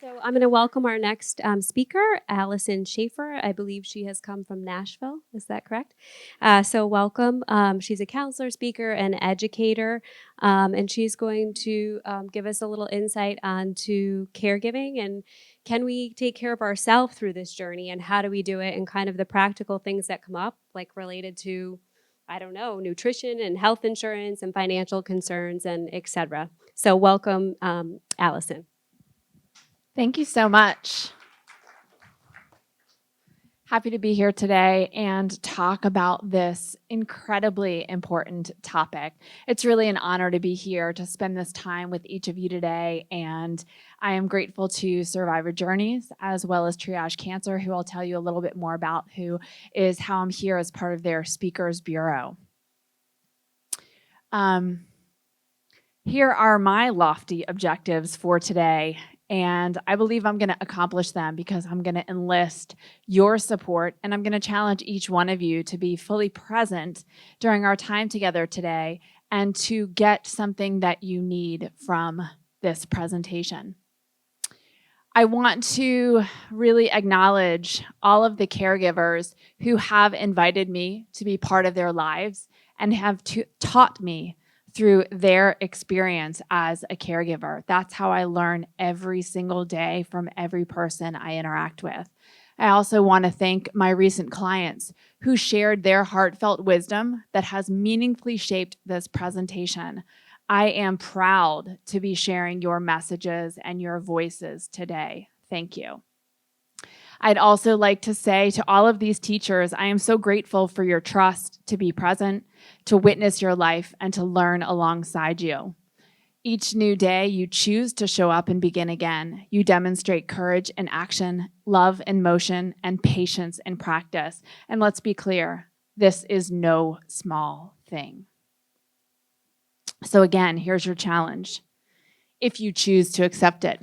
So I'm going to welcome our next speaker, Allison Schaffer. I believe she has come from Nashville. Is that correct? So welcome. She's a counselor, speaker, and educator, and she's going to give us a little insight onto caregiving and can we take care of ourselves through this journey and how do we do it and kind of the practical things that come up, like related to, I don't know, nutrition and health insurance and financial concerns and et cetera. So welcome, Allison. Thank you so much. Happy to be here today and talk about this incredibly important topic. It's really an honor to be here to spend this time with each of you today, and I am grateful to Survivor Journeys as well as Triage Cancer, who I'll tell you a little bit more about, who is how I'm here as part of their Speakers Bureau. Here are my lofty objectives for today. And I believe I'm going to accomplish them because I'm going to enlist your support and I'm going to challenge each one of you to be fully present during our time together today and to get something that you need from this presentation. I want to really acknowledge all of the caregivers who have invited me to be part of their lives and have taught me through their experience as a caregiver. That's how I learn every single day from every person I interact with. I also want to thank my recent clients who shared their heartfelt wisdom that has meaningfully shaped this presentation. I am proud to be sharing your messages and your voices today. Thank you. I'd also like to say to all of these teachers, I am so grateful for your trust to be present, to witness your life, and to learn alongside you. Each new day, you choose to show up and begin again. You demonstrate courage in action, love in motion, and patience in practice. And let's be clear, this is no small thing. So again, here's your challenge. If you choose to accept it,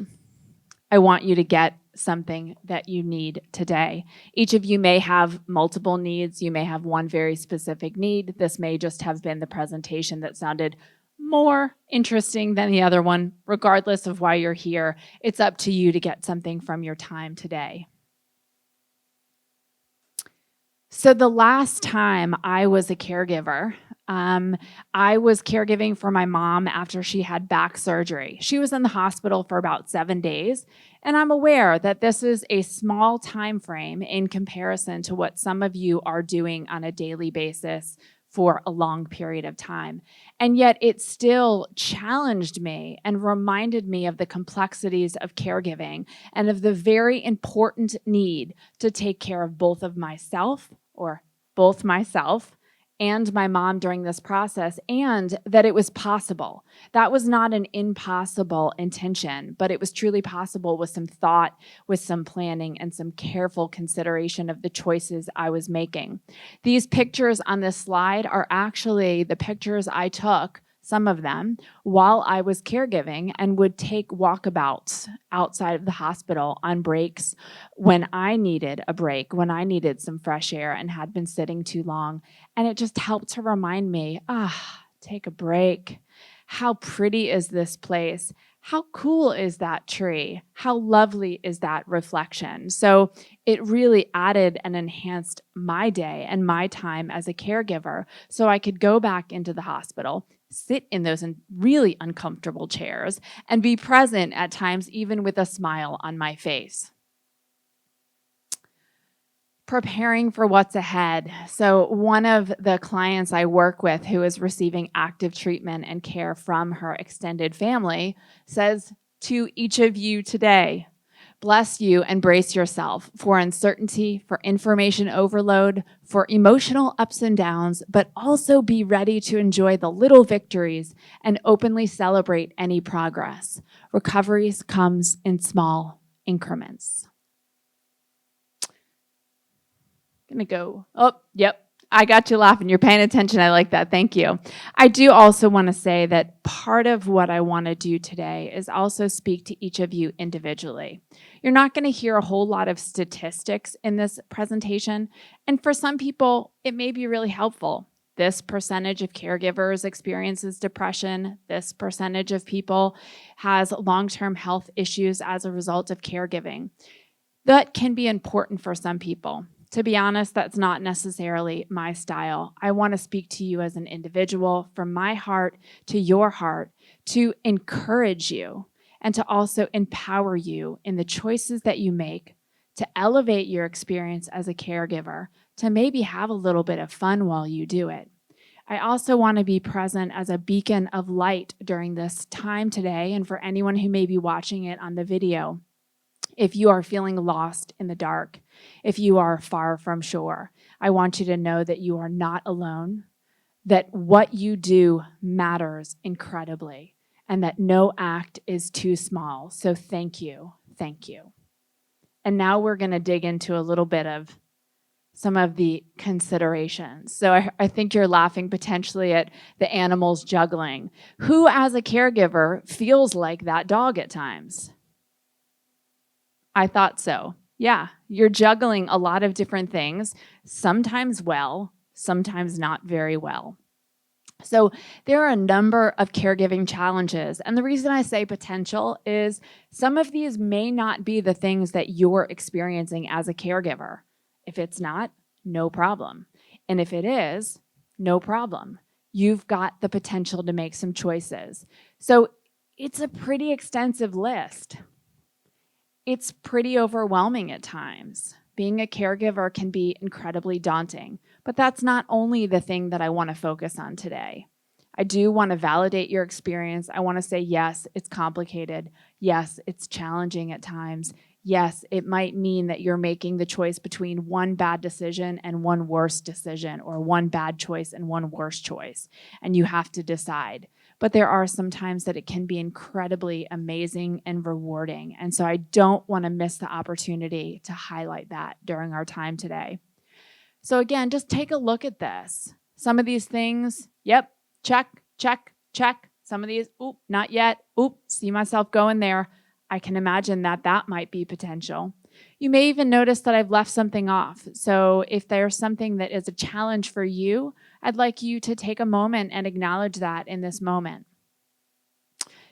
I want you to get something that you need today. Each of you may have multiple needs. You may have one very specific need. This may just have been the presentation that sounded more interesting than the other one. Regardless of why you're here, it's up to you to get something from your time today. So the last time I was a caregiver, I was caregiving for my mom after she had back surgery. She was in the hospital for about 7 days, and I'm aware that this is a small time frame in comparison to what some of you are doing on a daily basis for a long period of time. And yet it still challenged me and reminded me of the complexities of caregiving and of the very important need to take care of both myself and my mom during this process, and that it was possible. That was not an impossible intention, but it was truly possible with some thought, with some planning, and some careful consideration of the choices I was making. These pictures on this slide are actually the pictures I took, some of them, while I was caregiving and would take walkabouts outside of the hospital on breaks when I needed a break, when I needed some fresh air and had been sitting too long. And it just helped to remind me, take a break. How pretty is this place? How cool is that tree? How lovely is that reflection? So it really added and enhanced my day and my time as a caregiver so I could go back into the hospital, sit in those really uncomfortable chairs, and be present at times even with a smile on my face. Preparing for what's ahead. So one of the clients I work with who is receiving active treatment and care from her extended family says to each of you today, bless you and brace yourself for uncertainty, for information overload, for emotional ups and downs, but also be ready to enjoy the little victories and openly celebrate any progress. Recovery comes in small increments. Gonna go, I got you laughing. You're paying attention. I like that. Thank you. I do also want to say that part of what I want to do today is also speak to each of you individually. You're not going to hear a whole lot of statistics in this presentation. And for some people, it may be really helpful. this percentage of caregivers experiences depression. This percentage of people has long-term health issues as a result of caregiving. That can be important for some people. To be honest, that's not necessarily my style. I want to speak to you as an individual, from my heart to your heart, to encourage you and to also empower you in the choices that you make, to elevate your experience as a caregiver, to maybe have a little bit of fun while you do it. I also want to be present as a beacon of light during this time today, and for anyone who may be watching it on the video. If you are feeling lost in the dark, if you are far from shore, I want you to know that you are not alone, that what you do matters incredibly, and that no act is too small. So thank you. Thank you. And now we're going to dig into a little bit of some of the considerations. So I think you're laughing potentially at the animals juggling. Who, as a caregiver, feels like that dog at times? I thought so. Yeah, you're juggling a lot of different things, sometimes well, sometimes not very well. So there are a number of caregiving challenges. And the reason I say potential is some of these may not be the things that you're experiencing as a caregiver. If it's not, no problem. And if it is, no problem. You've got the potential to make some choices. So it's a pretty extensive list. It's pretty overwhelming at times. Being a caregiver can be incredibly daunting, but that's not only the thing that I want to focus on today. I do want to validate your experience. I want to say, yes, it's complicated. Yes, it's challenging at times. Yes, it might mean that you're making the choice between one bad decision and one worse decision, or one bad choice and one worse choice, and you have to decide. But there are some times that it can be incredibly amazing and rewarding. And so I don't want to miss the opportunity to highlight that during our time today. So again, just take a look at this. Some of these things, yep, check, check, check. Some of these, oop, not yet. Oop, see myself going there. I can imagine that that might be potential. You may even notice that I've left something off. So if there's something that is a challenge for you, I'd like you to take a moment and acknowledge that in this moment.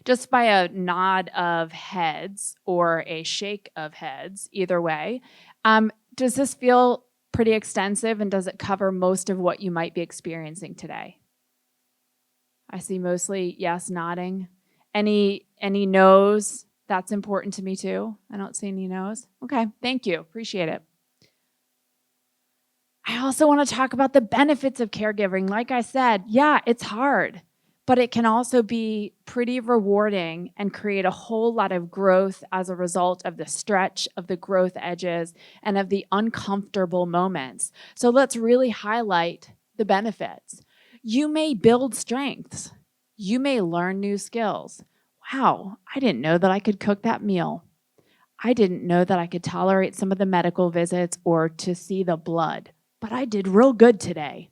Just by a nod of heads or a shake of heads, either way, does this feel pretty extensive, and does it cover most of what you might be experiencing today? I see mostly yes nodding. Any no's? That's important to me too. I don't see any no's. Okay, thank you. Appreciate it. I also want to talk about the benefits of caregiving. Like I said, yeah, it's hard, but it can also be pretty rewarding and create a whole lot of growth as a result of the stretch, of the growth edges, and of the uncomfortable moments. So let's really highlight the benefits. You may build strengths. You may learn new skills. Wow, I didn't know that I could cook that meal. I didn't know that I could tolerate some of the medical visits or to see the blood, but I did real good today.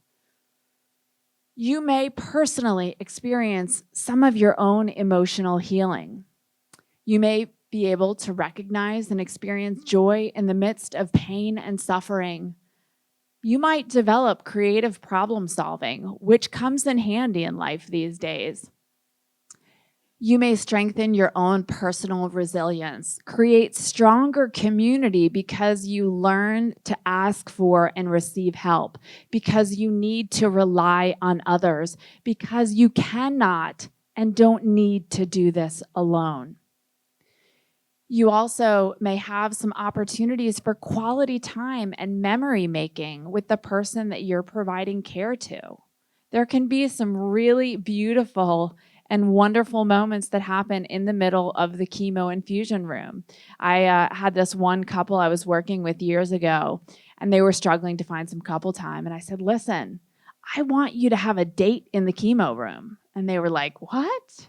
You may personally experience some of your own emotional healing. You may be able to recognize and experience joy in the midst of pain and suffering. You might develop creative problem solving, which comes in handy in life these days. You may strengthen your own personal resilience, create stronger community because you learn to ask for and receive help, because you need to rely on others, because you cannot and don't need to do this alone. You also may have some opportunities for quality time and memory making with the person that you're providing care to. There can be some really beautiful and wonderful moments that happen in the middle of the chemo infusion room. I had this one couple I was working with years ago, and they were struggling to find some couple time. And I said, listen, I want you to have a date in the chemo room. And they were like, what?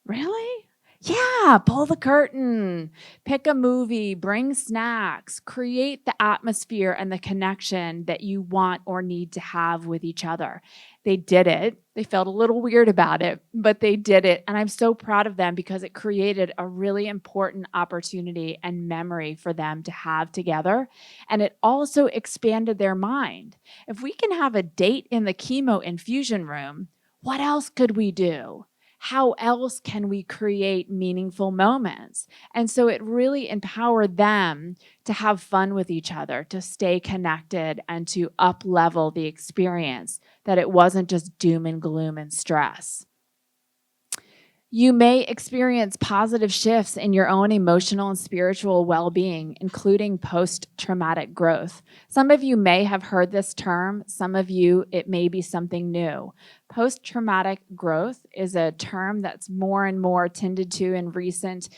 Really? Yeah, pull the curtain, pick a movie, bring snacks, create the atmosphere and the connection that you want or need to have with each other. They did it. They felt a little weird about it, but they did it. And I'm so proud of them because it created a really important opportunity and memory for them to have together. And it also expanded their mind. If we can have a date in the chemo infusion room, what else could we do? How else can we create meaningful moments? And so it really empowered them to have fun with each other, to stay connected, and to up-level the experience, that it wasn't just doom and gloom and stress. You may experience positive shifts in your own emotional and spiritual well-being, including post-traumatic growth. Some of you may have heard this term. Some of you, it may be something new. Post-traumatic growth is a term that's more and more tended to in recent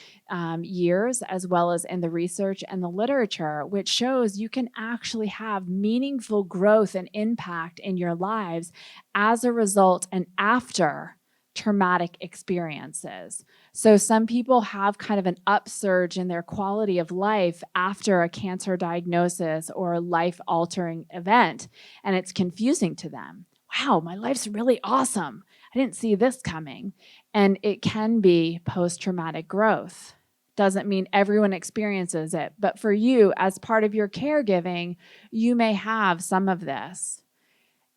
years, as well as in the research and the literature, which shows you can actually have meaningful growth and impact in your lives as a result and after traumatic experiences. So some people have kind of an upsurge in their quality of life after a cancer diagnosis or a life-altering event, and it's confusing to them. Wow, my life's really awesome. I didn't see this coming. And it can be post-traumatic growth. Doesn't mean everyone experiences it, but for you, as part of your caregiving, you may have some of this.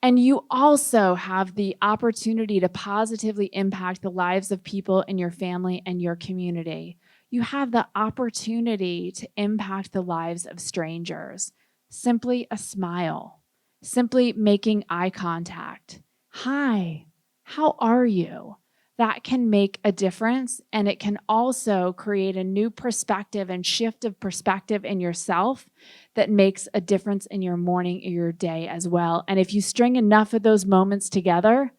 And you also have the opportunity to positively impact the lives of people in your family and your community. You have the opportunity to impact the lives of strangers. Simply a smile, simply making eye contact. Hi, how are you? That can make a difference, and it can also create a new perspective and shift of perspective in yourself that makes a difference in your morning or your day as well. And if you string enough of those moments together,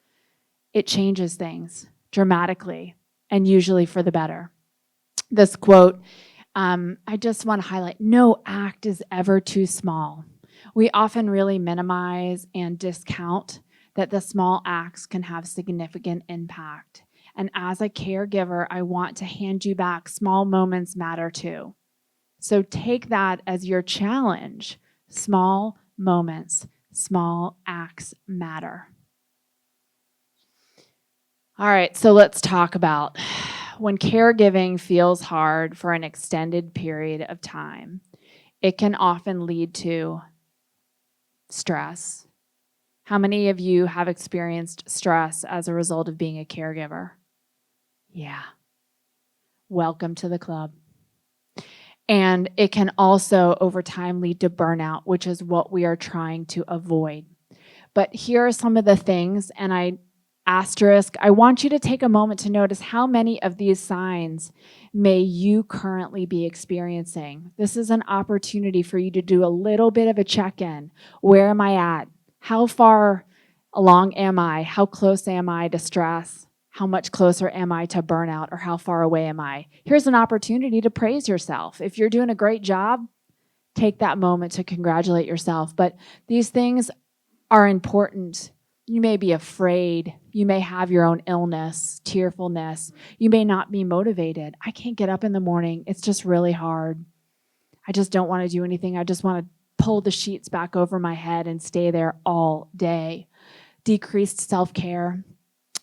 it changes things dramatically and usually for the better. This quote, I just want to highlight, no act is ever too small. We often really minimize and discount that the small acts can have significant impact. And as a caregiver, I want to hand you back, small moments matter too. So take that as your challenge. Small moments, small acts matter. All right, so let's talk about when caregiving feels hard for an extended period of time. It can often lead to stress. How many of you have experienced stress as a result of being a caregiver? Yeah. Welcome to the club. And it can also, over time, lead to burnout, which is what we are trying to avoid. But here are some of the things, and I want you to take a moment to notice how many of these signs may you currently be experiencing. This is an opportunity for you to do a little bit of a check-in. Where am I at? How far along am I? How close am I to stress? How much closer am I to burnout, or how far away am I? Here's an opportunity to praise yourself. If you're doing a great job, take that moment to congratulate yourself. But these things are important. You may be afraid. You may have your own illness, tearfulness. You may not be motivated. I can't get up in the morning. It's just really hard. I just don't want to do anything. I just want to pull the sheets back over my head and stay there all day. Decreased self-care.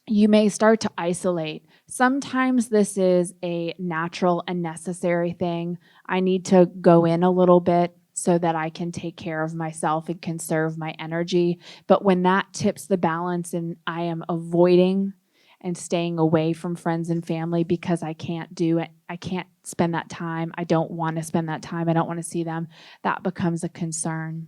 You may start to isolate. Sometimes this is a natural and necessary thing. I need to go in a little bit so that I can take care of myself and conserve my energy. But when that tips the balance and I am avoiding and staying away from friends and family because I can't do it, I can't spend that time, I don't want to spend that time, I don't want to see them, that becomes a concern.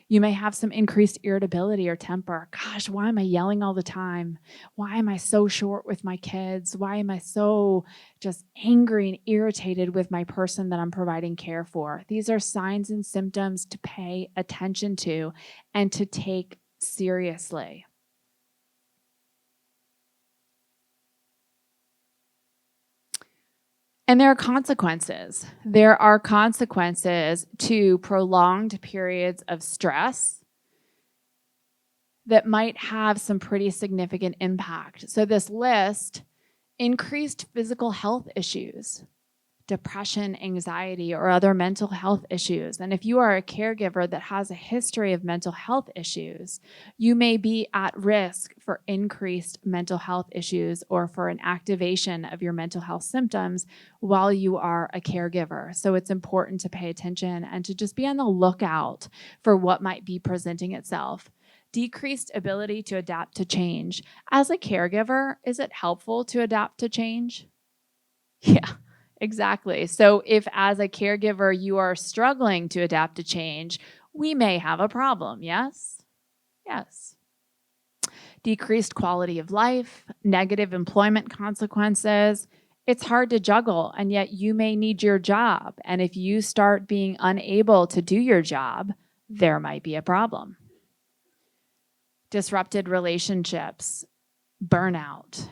You may have some increased irritability or temper. Gosh, why am I yelling all the time? Why am I so short with my kids? Why am I so just angry and irritated with my person that I'm providing care for? These are signs and symptoms to pay attention to and to take seriously. And there are consequences. There are consequences to prolonged periods of stress that might have some pretty significant impact. So this list Increased physical health issues, depression, anxiety, or other mental health issues. And if you are a caregiver that has a history of mental health issues, you may be at risk for increased mental health issues or for an activation of your mental health symptoms while you are a caregiver. So it's important to pay attention and to just be on the lookout for what might be presenting itself. Decreased ability to adapt to change. As a caregiver, is it helpful to adapt to change? Yeah. Exactly. So if as a caregiver you are struggling to adapt to change, we may have a problem, yes? Yes. Decreased quality of life, negative employment consequences. It's hard to juggle, and yet you may need your job. And if you start being unable to do your job, there might be a problem. Disrupted relationships, burnout.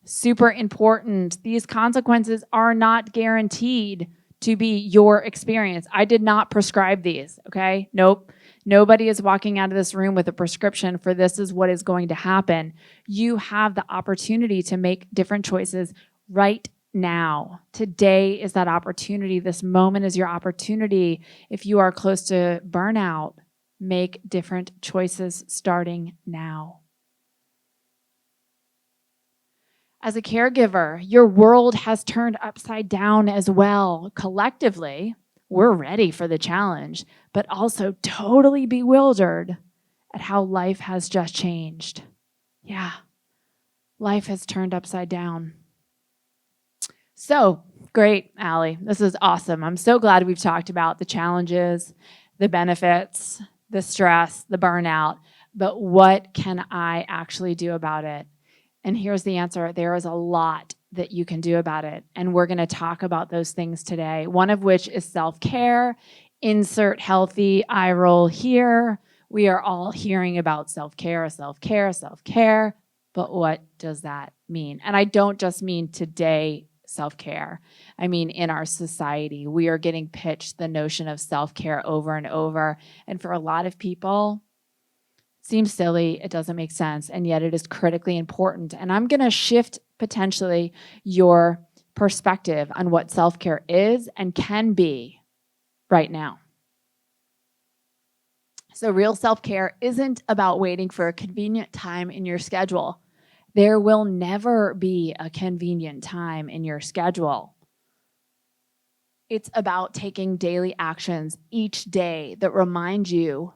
Super important. These consequences are not guaranteed to be your experience. I did not prescribe these, okay? Nope. Nobody is walking out of this room with a prescription for this is what is going to happen. You have the opportunity to make different choices right now. Today is that opportunity. This moment is your opportunity. If you are close to burnout, make different choices starting now. As a caregiver, your world has turned upside down as well. Collectively, we're ready for the challenge, but also totally bewildered at how life has just changed. Yeah, life has turned upside down. So, great, Allie. This is awesome. I'm so glad we've talked about the challenges, the benefits, the stress, the burnout, but what can I actually do about it? And here's the answer. There is a lot that you can do about it. And we're going to talk about those things today, one of which is self-care. Insert healthy eye roll here. We are all hearing about self-care, self-care, self-care. But what does that mean? And I don't just mean today self-care. I mean, in our society, we are getting pitched the notion of self-care over and over. And for a lot of people, seems silly, it doesn't make sense, and yet it is critically important. And I'm going to shift potentially your perspective on what self-care is and can be right now. So real self-care isn't about waiting for a convenient time in your schedule. There will never be a convenient time in your schedule. It's about taking daily actions each day that remind you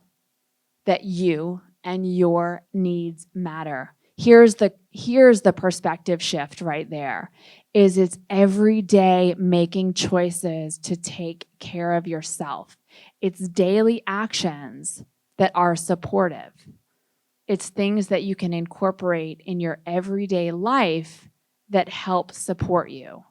that you and your needs matter. Here's the perspective shift right there. It's every day making choices to take care of yourself. It's daily actions that are supportive. It's things that you can incorporate in your everyday life that help support you.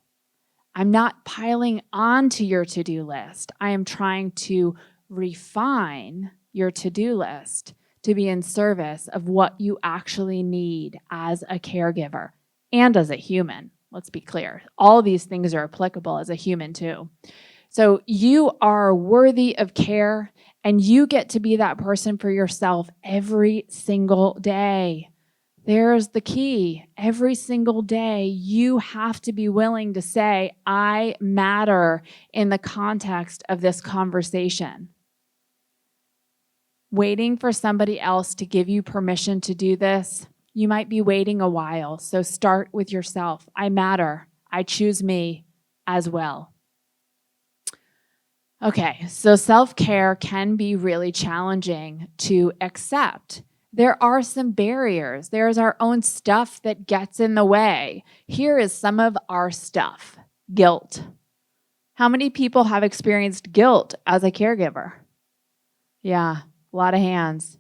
I'm not piling onto your to-do list. I am trying to refine your to-do list to be in service of what you actually need as a caregiver and as a human. Let's be clear. All these things are applicable as a human too. So you are worthy of care, and you get to be that person for yourself every single day. There's the key. Every single day, you have to be willing to say, I matter in the context of this conversation. Waiting for somebody else to give you permission to do this, you might be waiting a while. So start with yourself. I matter. I choose me as well. Okay, so self-care can be really challenging to accept. There are some barriers. There's our own stuff that gets in the way. Here is some of our stuff. Guilt. How many people have experienced guilt as a caregiver? Yeah, a lot of hands.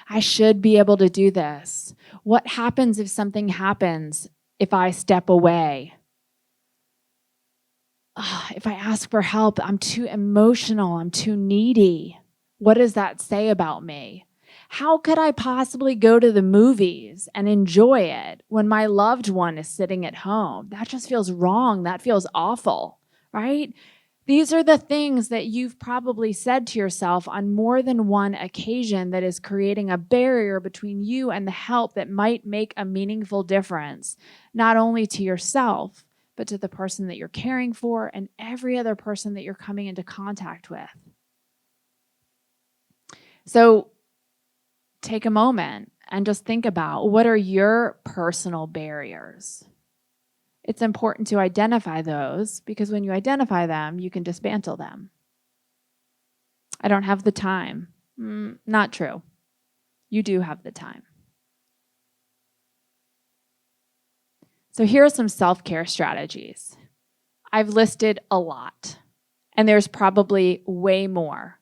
I should be able to do this. What happens if something happens if I step away? If I ask for help, I'm too emotional, I'm too needy. What does that say about me? How could I possibly go to the movies and enjoy it when my loved one is sitting at home? That just feels wrong. That feels awful, right? These are the things that you've probably said to yourself on more than one occasion that is creating a barrier between you and the help that might make a meaningful difference, not only to yourself, but to the person that you're caring for and every other person that you're coming into contact with. So take a moment and just think about, what are your personal barriers? It's important to identify those, because when you identify them, you can dismantle them. I don't have the time. Not true. You do have the time. So here are some self-care strategies. I've listed a lot, and there's probably way more,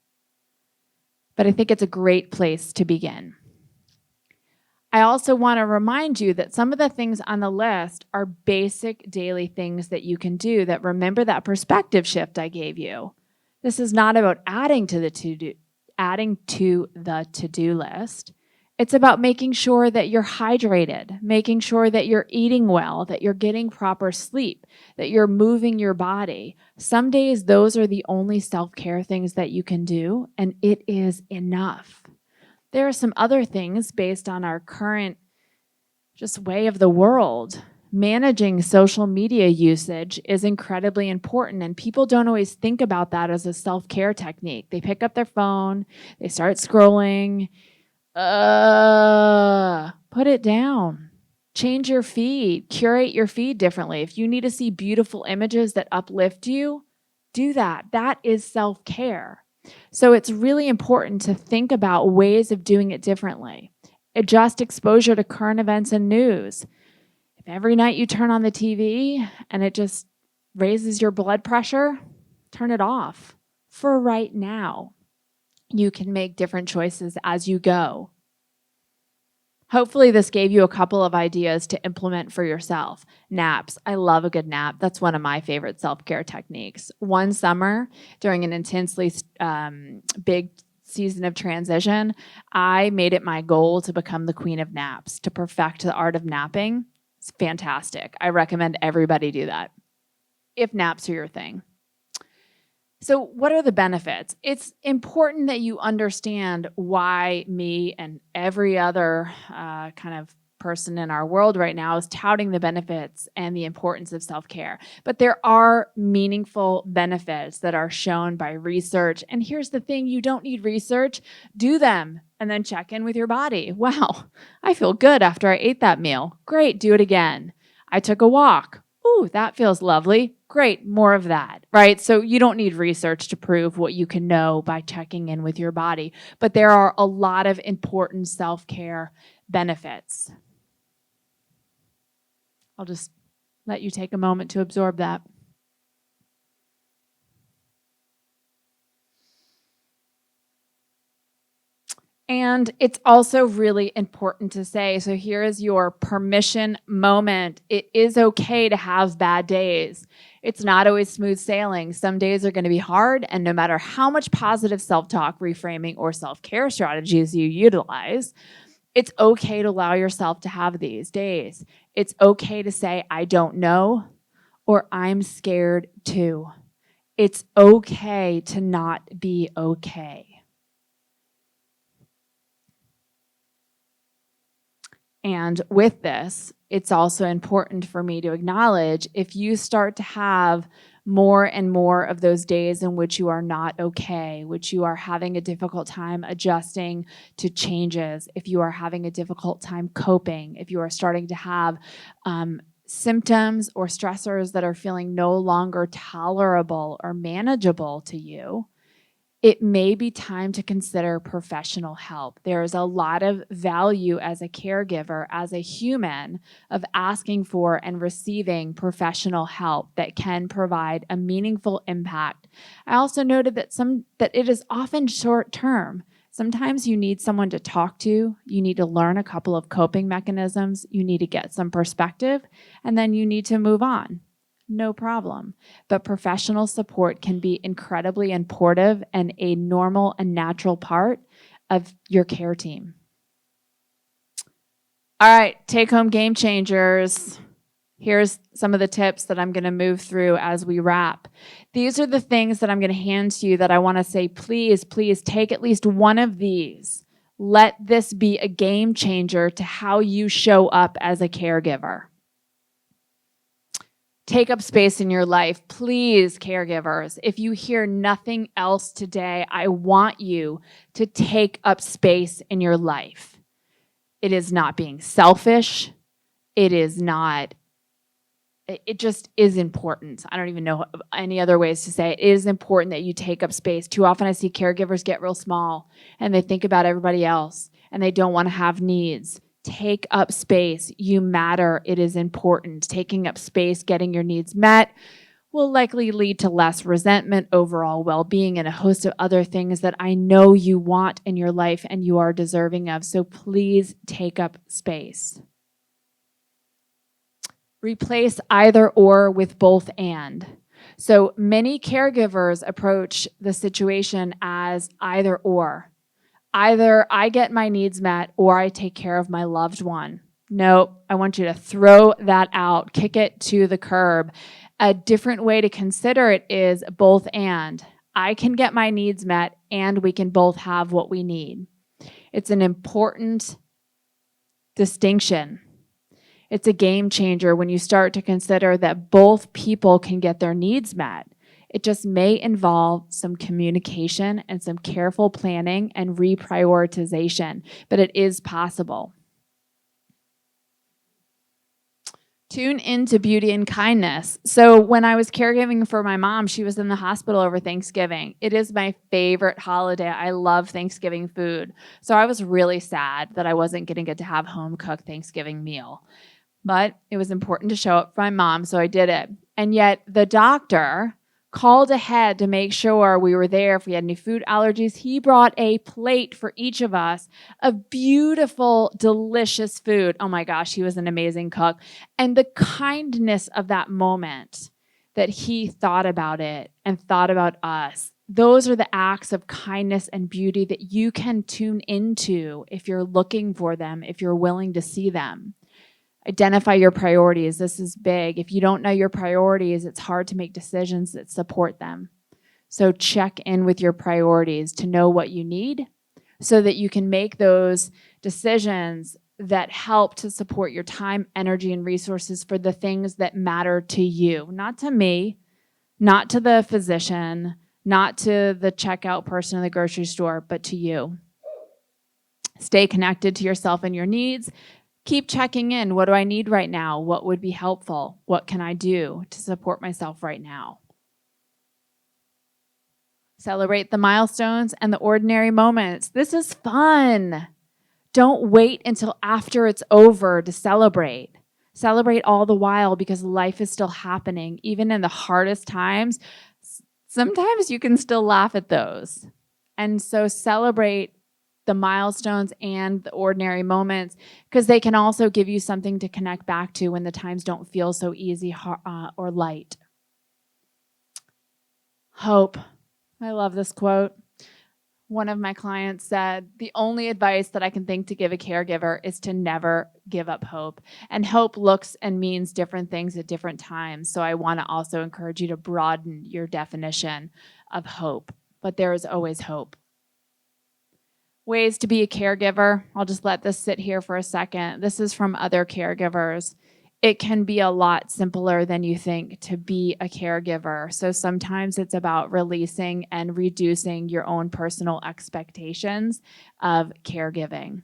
but I think it's a great place to begin. I also want to remind you that some of the things on the list are basic daily things that you can do. That, remember that perspective shift I gave you. This is not about adding to the to-do list. It's about making sure that you're hydrated, making sure that you're eating well, that you're getting proper sleep, that you're moving your body. Some days those are the only self-care things that you can do, and it is enough. There are some other things based on our current just way of the world. Managing social media usage is incredibly important, and people don't always think about that as a self-care technique. They pick up their phone, they start scrolling. Put it down. Change your feed. Curate your feed differently. If you need to see beautiful images that uplift you, do that. That is self-care. So it's really important to think about ways of doing it differently. Adjust exposure to current events and news. If every night you turn on the TV and it just raises your blood pressure, turn it off for right now. You can make different choices as you go. Hopefully this gave you a couple of ideas to implement for yourself. Naps. I love a good nap. That's one of my favorite self-care techniques. One summer, during an intensely big season of transition, I made it my goal to become the queen of naps, to perfect the art of napping. It's fantastic. I recommend everybody do that, if naps are your thing. So what are the benefits? It's important that you understand why me and every other kind of person in our world right now is touting the benefits and the importance of self-care. But there are meaningful benefits that are shown by research. And here's the thing, you don't need research. Do them and then check in with your body. Wow, I feel good after I ate that meal. Great, do it again. I took a walk. Ooh, that feels lovely. Great, more of that, right? So you don't need research to prove what you can know by checking in with your body. But there are a lot of important self-care benefits. I'll just let you take a moment to absorb that. And it's also really important to say, so here is your permission moment. It is okay to have bad days. It's not always smooth sailing. Some days are going to be hard, and no matter how much positive self-talk, reframing, or self-care strategies you utilize, it's okay to allow yourself to have these days. It's okay to say, I don't know, or I'm scared too. It's okay to not be okay. And with this, it's also important for me to acknowledge, if you start to have more and more of those days in which you are not okay, which you are having a difficult time adjusting to changes, if you are having a difficult time coping, if you are starting to have symptoms or stressors that are feeling no longer tolerable or manageable to you, it may be time to consider professional help. There is a lot of value as a caregiver, as a human, of asking for and receiving professional help that can provide a meaningful impact. I also noted that it is often short term. Sometimes you need someone to talk to, you need to learn a couple of coping mechanisms, you need to get some perspective, and then you need to move on. No problem. But professional support can be incredibly important and a normal and natural part of your care team. All right, take home game changers. Here's some of the tips that I'm going to move through as we wrap. These are the things that I'm going to hand to you that I want to say, please, please take at least one of these. Let this be a game changer to how you show up as a caregiver. Take up space in your life. Please, caregivers, if you hear nothing else today, I want you to take up space in your life. It is not being selfish. It just is important. I don't even know any other ways to say it. It is important that you take up space. Too often I see caregivers get real small and they think about everybody else and they don't want to have needs. Take up space. You matter. It is important. Taking up space, getting your needs met will likely lead to less resentment, overall well-being, and a host of other things that I know you want in your life and you are deserving of. So please take up space. Replace either or with both and. So many caregivers approach the situation as either or. Either I get my needs met or I take care of my loved one. No, I want you to throw that out, kick it to the curb. A different way to consider it is both and. I can get my needs met and we can both have what we need. It's an important distinction. It's a game changer when you start to consider that both people can get their needs met. It just may involve some communication and some careful planning and reprioritization, but it is possible. Tune into beauty and kindness. So when I was caregiving for my mom, she was in the hospital over Thanksgiving. It is my favorite holiday. I love Thanksgiving food. So I was really sad that I wasn't going to get to have home-cooked Thanksgiving meal. But it was important to show up for my mom, so I did it. And yet the doctor called ahead to make sure we were there if we had any food allergies. He brought a plate for each of us of beautiful, delicious food. Oh my gosh, he was an amazing cook. And the kindness of that moment that he thought about it and thought about us, those are the acts of kindness and beauty that you can tune into if you're looking for them, if you're willing to see them. Identify your priorities. This is big. If you don't know your priorities, it's hard to make decisions that support them. So check in with your priorities to know what you need so that you can make those decisions that help to support your time, energy, and resources for the things that matter to you. Not to me, not to the physician, not to the checkout person in the grocery store, but to you. Stay connected to yourself and your needs. Keep checking in. What do I need right now? What would be helpful? What can I do to support myself right now? Celebrate the milestones and the ordinary moments. This is fun. Don't wait until after it's over to celebrate. Celebrate all the while because life is still happening. Even in the hardest times, sometimes you can still laugh at those. And so celebrate the milestones and the ordinary moments because they can also give you something to connect back to when the times don't feel so easy or light. Hope. I love this quote. One of my clients said, the only advice that I can think to give a caregiver is to never give up hope. And hope looks and means different things at different times. So I want to also encourage you to broaden your definition of hope. But there is always hope. Ways to be a caregiver. I'll just let this sit here for a second. This is from other caregivers. It can be a lot simpler than you think to be a caregiver. So sometimes it's about releasing and reducing your own personal expectations of caregiving.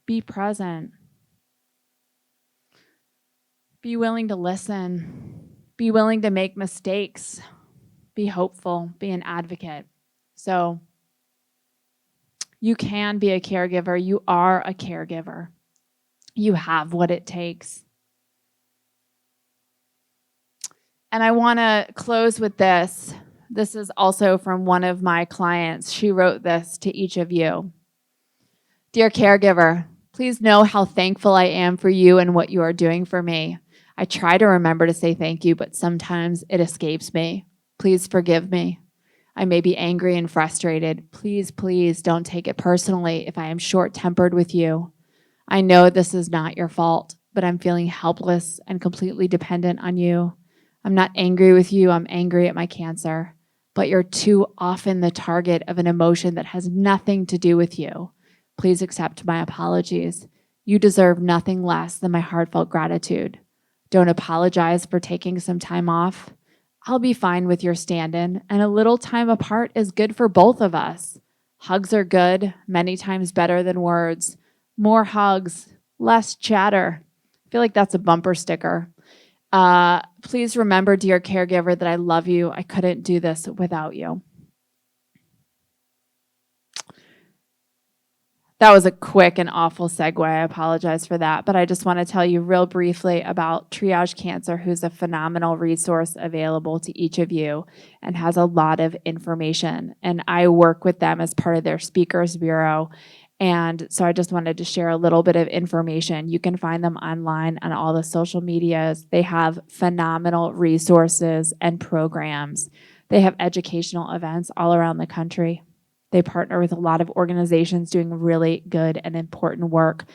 Be present. Be willing to listen. Be willing to make mistakes. Be hopeful. Be an advocate. So you can be a caregiver. You are a caregiver. You have what it takes. And I want to close with this. This is also from one of my clients. She wrote this to each of you. Dear caregiver, please know how thankful I am for you and what you are doing for me. I try to remember to say thank you, but sometimes it escapes me. Please forgive me. I may be angry and frustrated. Please, please don't take it personally if I am short-tempered with you. I know this is not your fault. but I'm feeling helpless and completely dependent on you. I'm not angry with you, I'm angry at my cancer, but you're too often the target of an emotion that has nothing to do with you. Please accept my apologies. You deserve nothing less than my heartfelt gratitude. Don't apologize for taking some time off. I'll be fine with your stand-in, and a little time apart is good for both of us. Hugs are good, many times better than words. More hugs, less chatter. I feel like that's a bumper sticker. Please remember, dear caregiver, that I love you. I couldn't do this without you. That was a quick and awful segue. I apologize for that. But I just want to tell you real briefly about Triage Cancer, who's a phenomenal resource available to each of you and has a lot of information. And I work with them as part of their Speakers Bureau. And so I just wanted to share a little bit of information. You can find them online on all the social medias. They have phenomenal resources and programs. They have educational events all around the country. They partner with a lot of organizations doing really good and important work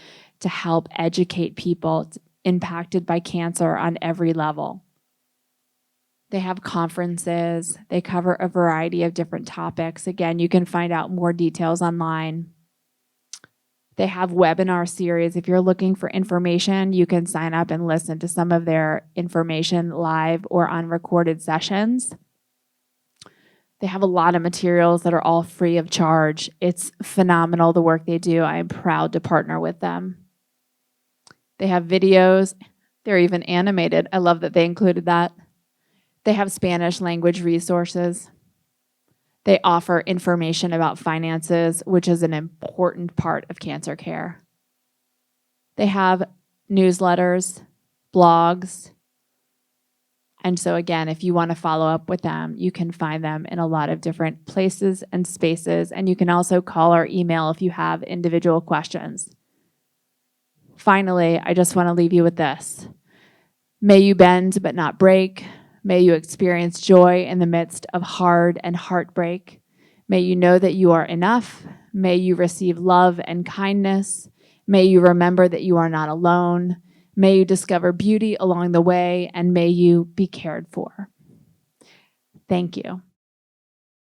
to help educate people impacted by cancer on every level. They have conferences. They cover a variety of different topics. Again, you can find out more details online. They have webinar series. If you're looking for information, you can sign up and listen to some of their information live or on recorded sessions. They have a lot of materials that are all free of charge. It's phenomenal, the work they do. I am proud to partner with them. They have videos. They're even animated. I love that they included that. They have Spanish language resources. They offer information about finances, which is an important part of cancer care. They have newsletters, blogs. And so again, if you want to follow up with them, you can find them in a lot of different places and spaces. And you can also call or email if you have individual questions. Finally, I just want to leave you with this. May you bend but not break. May you experience joy in the midst of hard and heartbreak. May you know that you are enough. May you receive love and kindness. May you remember that you are not alone. May you discover beauty along the way, and may you be cared for. Thank you.